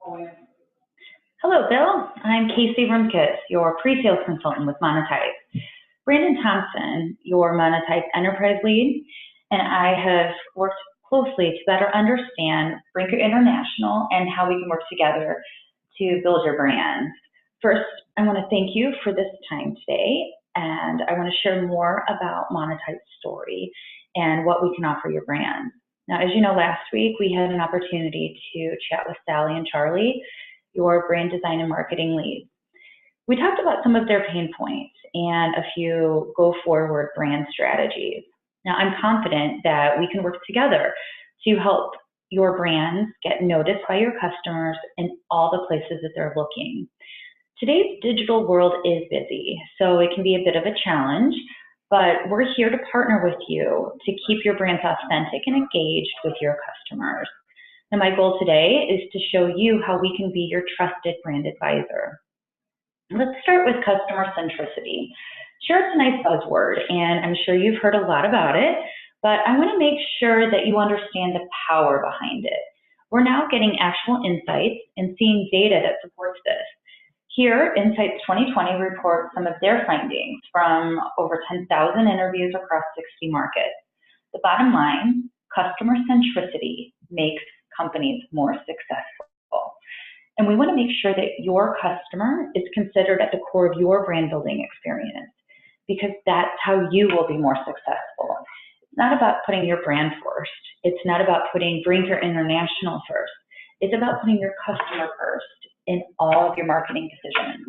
Hello, Bill. I'm Casey Rimkus, your pre-sales consultant with Monetize. Brandon Thompson, your Monetize enterprise lead, and I have worked closely to better understand Rimkus International and how we can work together to build your brand. First, I want to thank you for this time today, and I want to share more about Monetize's story and what we can offer your brand. Now, as you know, last week we had an opportunity to chat with Sally and Charlie, your brand design and marketing leads. We talked about some of their pain points and a few go-forward brand strategies. Now, I'm confident that we can work together to help your brands get noticed by your customers in all the places that they're looking. Today's digital world is busy, so it can be a bit of a challenge, but we're here to partner with you to keep your brands authentic and engaged with your customers. And my goal today is to show you how we can be your trusted brand advisor. Let's start with customer centricity. Sure, it's a nice buzzword, and I'm sure you've heard a lot about it, but I want to make sure that you understand the power behind it. We're now getting actual insights and seeing data that supports this. Here, Insights 2020 reports some of their findings from over 10,000 interviews across 60 markets. The bottom line, customer centricity makes companies more successful. And we want to make sure that your customer is considered at the core of your brand building experience, because that's how you will be more successful. It's not about putting your brand first. It's not about putting Rimkus International first. It's about putting your customer first in all of your marketing decisions.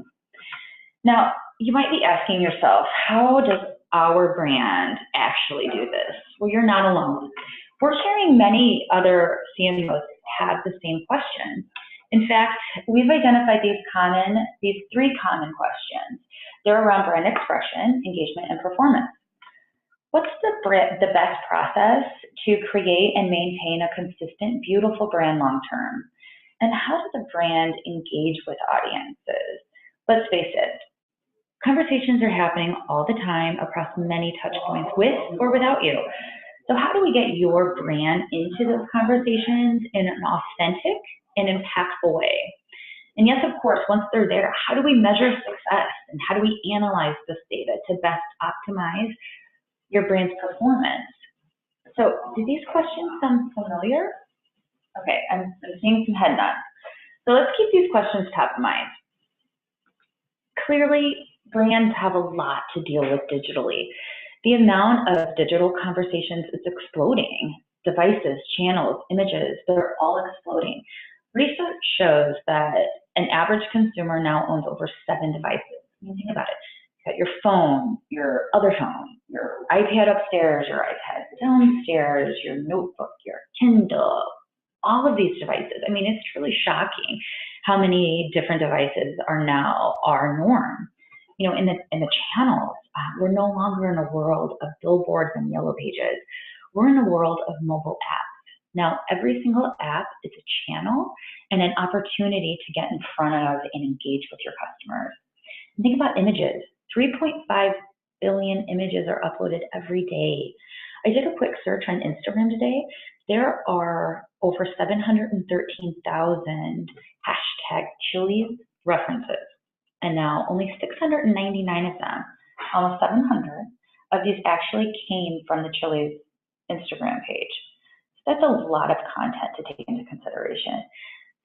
Now, you might be asking yourself, how does our brand actually do this? Well, you're not alone. We're hearing many other CMOs have the same question. In fact, we've identified these three common questions. They're around brand expression, engagement, and performance. What's the best process to create and maintain a consistent, beautiful brand long term? And how does a brand engage with audiences? Let's face it, conversations are happening all the time across many touch points with or without you. So how do we get your brand into those conversations in an authentic and impactful way? And yes, of course, once they're there, how do we measure success and how do we analyze this data to best optimize your brand's performance? So do these questions sound familiar? Okay, I'm seeing some head nods. So let's keep these questions top of mind. Clearly, brands have a lot to deal with digitally. The amount of digital conversations is exploding. Devices, channels, images, they're all exploding. Research shows that an average consumer now owns over 7 devices. I mean, think about it. You got your phone, your other phone, your iPad upstairs, your iPad downstairs, your notebook, your Kindle, all of these devices. I mean, it's truly shocking how many different devices are now our norm. You know, in the channels, we're no longer in a world of billboards and yellow pages. We're in a world of mobile apps. Now, every single app is a channel and an opportunity to get in front of and engage with your customers. And think about images. 3.5 billion images are uploaded every day. I did a quick search on Instagram today. There are over 713,000 hashtag Chili's references. And now only 699 of them, almost 700 of these actually came from the Chili's Instagram page. So that's a lot of content to take into consideration.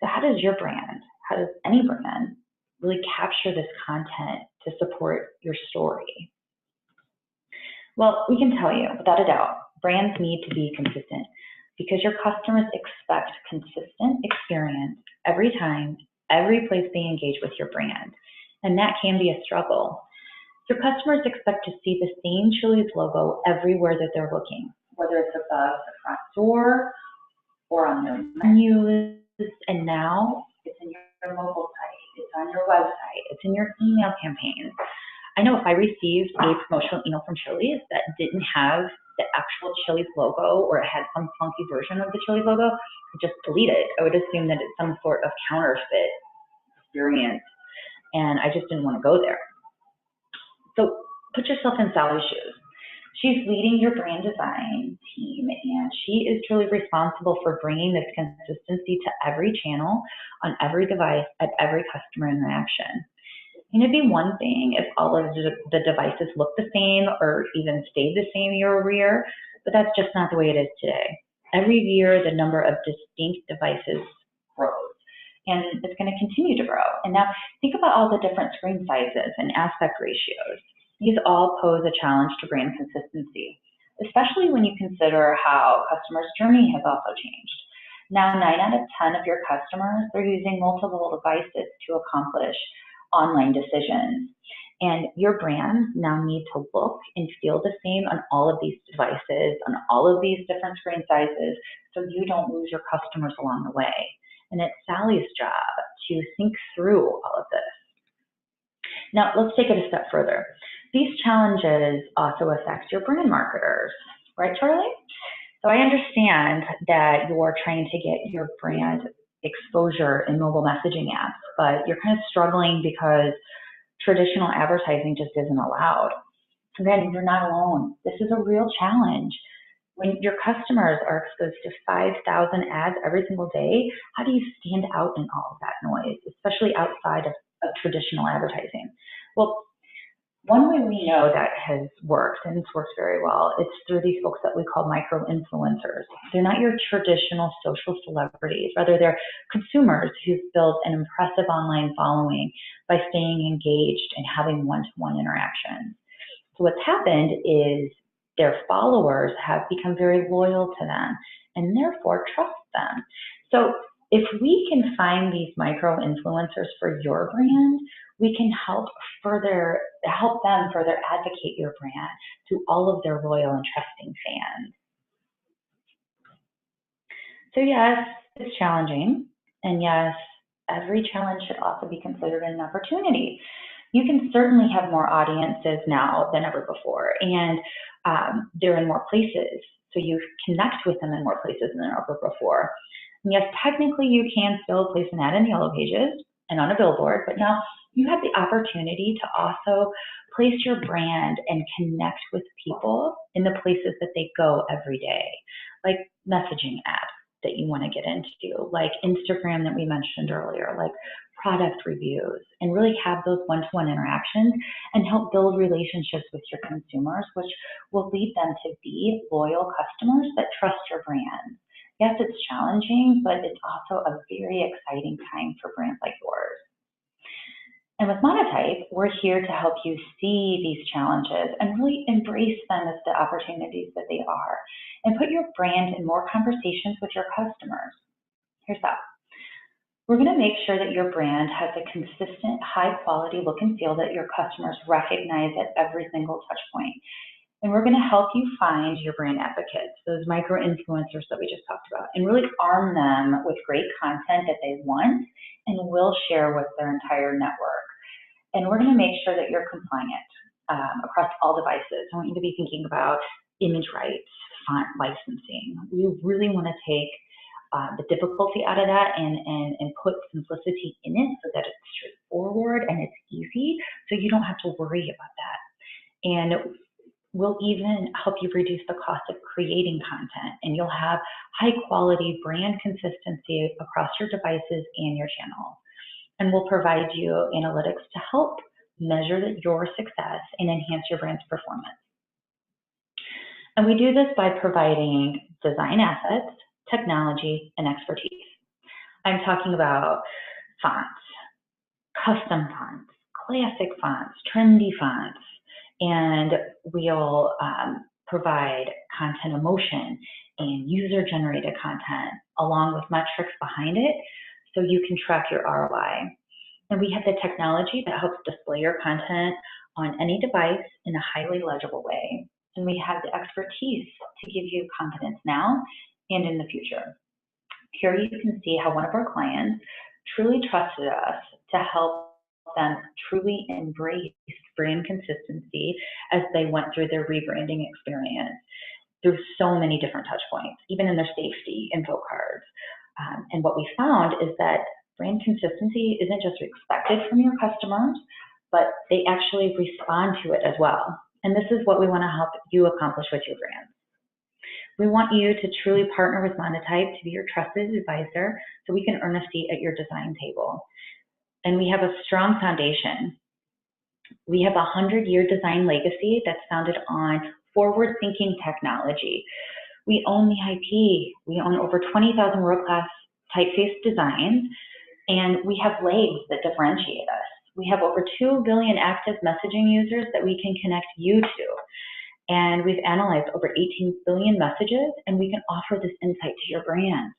So how does your brand, how does any brand really capture this content to support your story? Well, we can tell you, without a doubt, brands need to be consistent because your customers expect consistent experience every time, every place they engage with your brand. And that can be a struggle. Your customers expect to see the same Chili's logo everywhere that they're looking, whether it's above the front door or on their menus, and now it's in your mobile site, it's on your website, it's in your email campaigns. I know if I received a promotional email from Chili's that didn't have the actual Chili's logo or it had some funky version of the Chili's logo, I just delete it. I would assume that it's some sort of counterfeit experience, and I just didn't want to go there. So put yourself in Sally's shoes. She's leading your brand design team, and she is truly responsible for bringing this consistency to every channel, on every device, at every customer interaction. And it'd be one thing if all of the devices look the same or even stayed the same year over year, but that's just not the way it is today. Every year, the number of distinct devices grows, and it's going to continue to grow. And now think about all the different screen sizes and aspect ratios. These all pose a challenge to brand consistency, especially when you consider how customers' journey has also changed. Now, 9 out of 10 of your customers, they're using multiple devices to accomplish online decisions. And your brands now need to look and feel the same on all of these devices, on all of these different screen sizes, so you don't lose your customers along the way. And it's Sally's job to think through all of this. Now, let's take it a step further. These challenges also affect your brand marketers, right, Charlie? So I understand that you're trying to get your brand exposure in mobile messaging apps, but you're kind of struggling because traditional advertising just isn't allowed. Again, you're not alone. This is a real challenge. When your customers are exposed to 5,000 ads every single day, how do you stand out in all of that noise, especially outside of traditional advertising? Well, one way we know that has worked, and it's worked very well, it's through these folks that we call micro-influencers. They're not your traditional social celebrities. Rather, they're consumers who've built an impressive online following by staying engaged and having one-to-one interactions. So what's happened is their followers have become very loyal to them and therefore trust them. So if we can find these micro-influencers for your brand, we can help them further advocate your brand to all of their loyal and trusting fans. So yes, it's challenging, and yes, every challenge should also be considered an opportunity. You can certainly have more audiences now than ever before, and they're in more places, so you connect with them in more places than ever before. And yes, technically you can still place an ad in the Yellow Pages and on a billboard, but now you have the opportunity to also place your brand and connect with people in the places that they go every day, like messaging apps that you want to get into, like Instagram that we mentioned earlier, like product reviews, and really have those one-to-one interactions and help build relationships with your consumers, which will lead them to be loyal customers that trust your brand. Yes, it's challenging, but it's also a very exciting time for brands like yours. And with Monotype, we're here to help you see these challenges and really embrace them as the opportunities that they are, and put your brand in more conversations with your customers. Here's how. We're going to make sure that your brand has a consistent, high-quality look and feel that your customers recognize at every single touch point. And we're going to help you find your brand advocates, those micro-influencers that we just talked about, and really arm them with great content that they want and will share with their entire network. And we're going to make sure that you're compliant across all devices. I want you to be thinking about image rights, font licensing. We really want to take the difficulty out of that and put simplicity in it so that it's straightforward and it's easy, so you don't have to worry about that. And we'll even help you reduce the cost of creating content, and you'll have high quality brand consistency across your devices and your channels. And we'll provide you analytics to help measure your success and enhance your brand's performance. And we do this by providing design assets, technology, and expertise. I'm talking about fonts, custom fonts, classic fonts, trendy fonts, and we'll provide content emotion and user-generated content along with metrics behind it so you can track your ROI. And we have the technology that helps display your content on any device in a highly legible way. And we have the expertise to give you confidence now and in the future. Here you can see how one of our clients truly trusted us to help them truly embrace brand consistency as they went through their rebranding experience through so many different touch points, even in their safety info cards. And what we found is that brand consistency isn't just expected from your customers, but they actually respond to it as well. And this is what we want to help you accomplish with your brand. We want you to truly partner with Monotype to be your trusted advisor so we can earn a seat at your design table. And we have a strong foundation. We have a 100-year design legacy that's founded on forward-thinking technology. We own the IP. We own over 20,000 world-class typeface designs, and we have legs that differentiate us. We have over 2 billion active messaging users that we can connect you to. And we've analyzed over 18 billion messages, and we can offer this insight to your brand.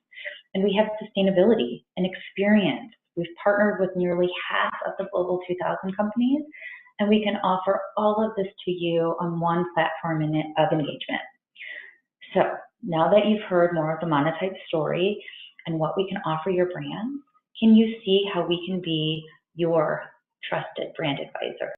And we have sustainability and experience. We've partnered with nearly half of the Global 2000 companies, and we can offer all of this to you on one platform of engagement. So now that you've heard more of the Monotype story and what we can offer your brand, can you see how we can be your trusted brand advisor?